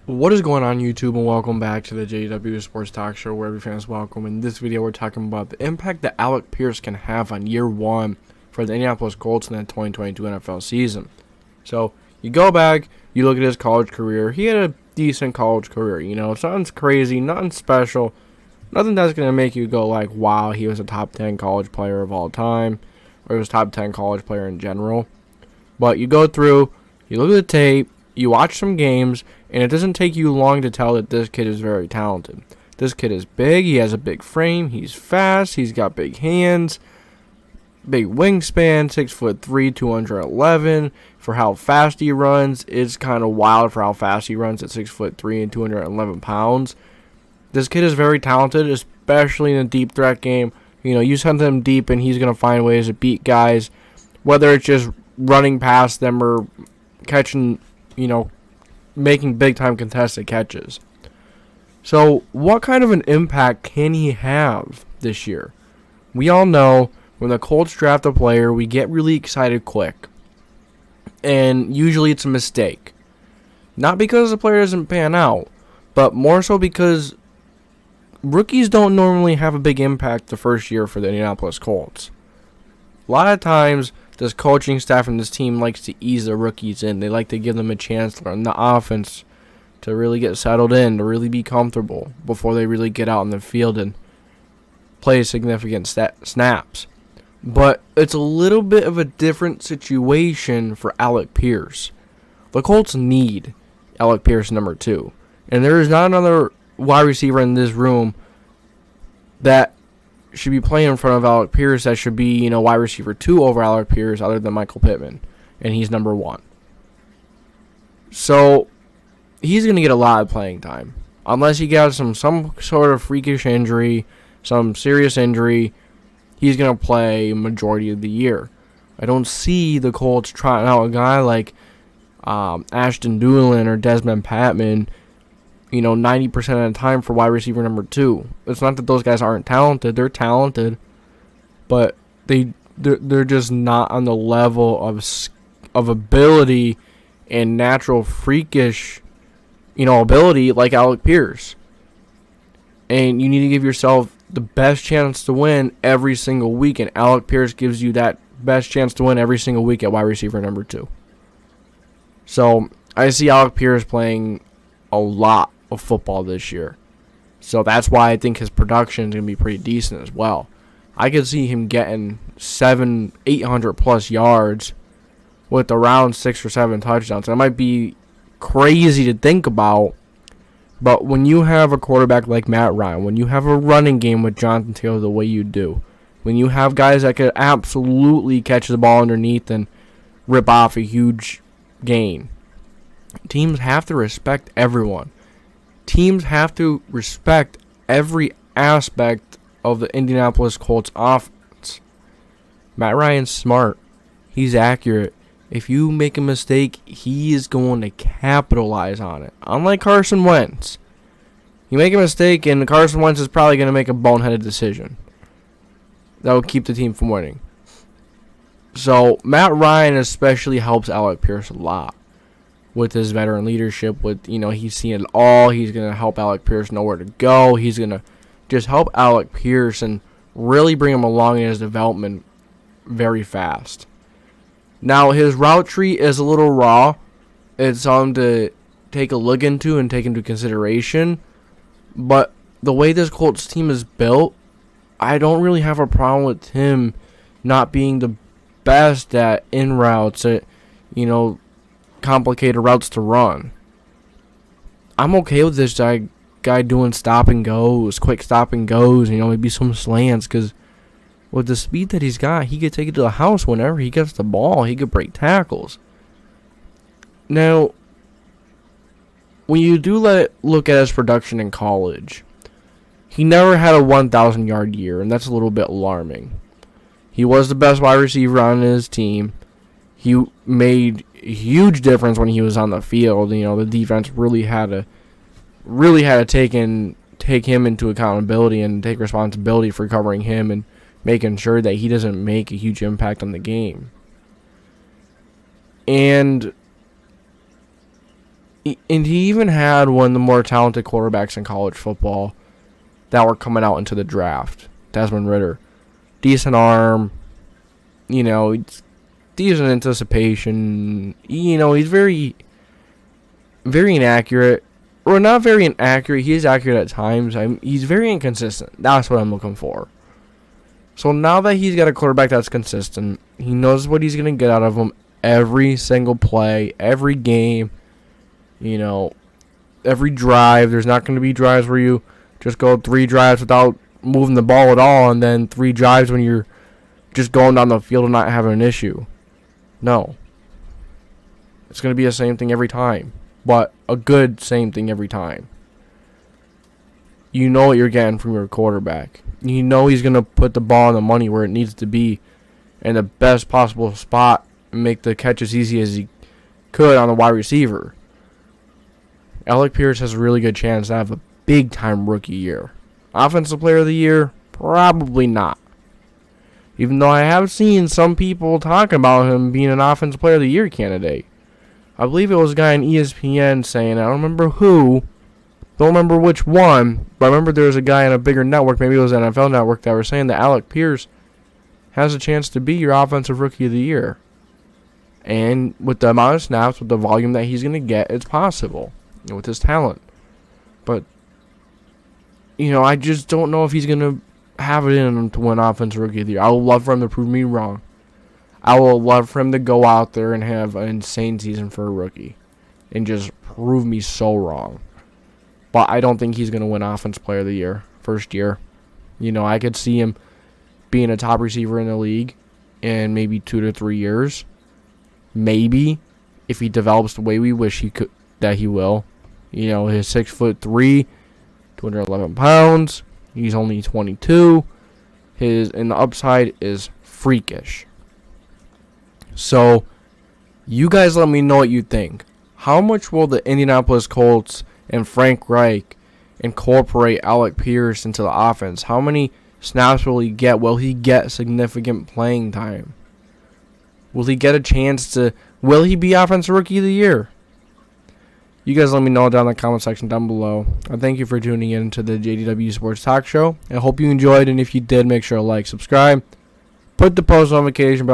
What is going on, YouTube, and welcome back to the JDW SportsTalkShow, where every fan is welcome. In this video, we're talking about the impact that Alec Pierce can have on year one for the Indianapolis Colts in the 2022 NFL season. So, you go back, you look at his college career. He had a decent college career, it's nothing crazy, nothing special, nothing that's going to make you go like, wow, he was a top 10 college player of all time, or he was a top 10 college player in general. But you go through, you look at the tape, you watch some games, and it doesn't take you long to tell that this kid is very talented. This kid is big, he has a big frame, he's fast, he's got big hands, big wingspan, 6'3", 211. For how fast he runs, it's kind of wild for how fast he runs at 6'3" and 211 pounds. This kid is very talented, especially in a deep threat game. You send him deep and he's going to find ways to beat guys, whether it's just running past them or catching, making big-time contested catches. So, what kind of an impact can he have this year? We all know when the Colts draft a player, we get really excited quick. And usually it's a mistake. Not because the player doesn't pan out, but more so because rookies don't normally have a big impact the first year for the Indianapolis Colts. A lot of times, this coaching staff and this team likes to ease the rookies in. They like to give them a chance to learn the offense, to really get settled in, to really be comfortable before they really get out in the field and play significant snaps. But it's a little bit of a different situation for Alec Pierce. The Colts need Alec Pierce number 2. And there is not another wide receiver in this room that should be playing in front of Alec Pierce that should be, wide receiver 2 over Alec Pierce other than Michael Pittman. And he's number 1. So, he's going to get a lot of playing time. Unless he gets some sort of freakish injury, some serious injury, he's going to play majority of the year. I don't see the Colts trying out a guy like Ashton Doolin or Desmond Patman, 90% of the time for wide receiver number 2. It's not that those guys aren't talented. They're talented. But they're just not on the level of ability and natural freakish, ability like Alec Pierce. And you need to give yourself the best chance to win every single week. And Alec Pierce gives you that best chance to win every single week at wide receiver number 2. So I see Alec Pierce playing a lot of football this year. So that's why I think his production is going to be pretty decent as well. I could see him getting 800 plus yards with around 6 or 7 touchdowns. That might be crazy to think about, but when you have a quarterback like Matt Ryan, when you have a running game with Jonathan Taylor the way you do, when you have guys that could absolutely catch the ball underneath and rip off a huge gain, teams have to respect everyone. Teams have to respect every aspect of the Indianapolis Colts offense. Matt Ryan's smart. He's accurate. If you make a mistake, he is going to capitalize on it. Unlike Carson Wentz. You make a mistake, and Carson Wentz is probably going to make a boneheaded decision that will keep the team from winning. So, Matt Ryan especially helps Alec Pierce a lot with his veteran leadership. He's seen it all. He's going to help Alec Pierce know where to go. He's going to just help Alec Pierce and really bring him along in his development very fast. Now, his route tree is a little raw. It's something to take a look into and take into consideration. But the way this Colts team is built, I don't really have a problem with him not being the best at in routes, at, complicated routes to run. I'm okay with this guy doing stop and goes, quick stop and goes, maybe some slants, because with the speed that he's got, he could take it to the house whenever he gets the ball. He could break tackles. Now, when you do look at his production in college, he never had a 1,000-yard year, and that's a little bit alarming. He was the best wide receiver on his team. He made a huge difference when he was on the field. The defense really had to take him into accountability and take responsibility for covering him and making sure that he doesn't make a huge impact on the game. And And he even had one of the more talented quarterbacks in college football that were coming out into the draft. Desmond Ridder. Decent arm. It's decent anticipation. He's very, very inaccurate. Or not very inaccurate. He is accurate at times. He's very inconsistent. That's what I'm looking for. So now that he's got a quarterback that's consistent, he knows what he's going to get out of him every single play, every game, every drive. There's not going to be drives where you just go 3 drives without moving the ball at all, and then 3 drives when you're just going down the field and not having an issue. No. It's going to be the same thing every time, but a good same thing every time. You know what you're getting from your quarterback. You know he's going to put the ball on the money where it needs to be in the best possible spot and make the catch as easy as he could on the wide receiver. Alec Pierce has a really good chance to have a big-time rookie year. Offensive player of the year? Probably not. Even though I have seen some people talking about him being an offensive player of the year candidate. I believe it was a guy on ESPN saying, I don't remember who, don't remember which one, but I remember there was a guy on a bigger network, maybe it was NFL Network, that were saying that Alec Pierce has a chance to be your offensive rookie of the year. And with the amount of snaps, with the volume that he's going to get, it's possible, with his talent. But, I just don't know if he's going to have it in him to win offensive rookie of the year. I would love for him to prove me wrong. I would love for him to go out there and have an insane season for a rookie and just prove me so wrong. But I don't think he's going to win offensive player of the year first year. I could see him being a top receiver in the league in maybe 2 to 3 years. Maybe if he develops the way we wish he could, that he will. His 6'3", 211 pounds. He's only 22. And the upside is freakish. So, you guys let me know what you think. How much will the Indianapolis Colts and Frank Reich incorporate Alec Pierce into the offense? How many snaps will he get? Will he get significant playing time? Will he get a chance to... Will he be Offensive Rookie of the Year? You guys let me know down in the comment section down below. I thank you for tuning in to the JDW Sports Talk Show. I hope you enjoyed, and if you did, make sure to like, subscribe, put the post notification bell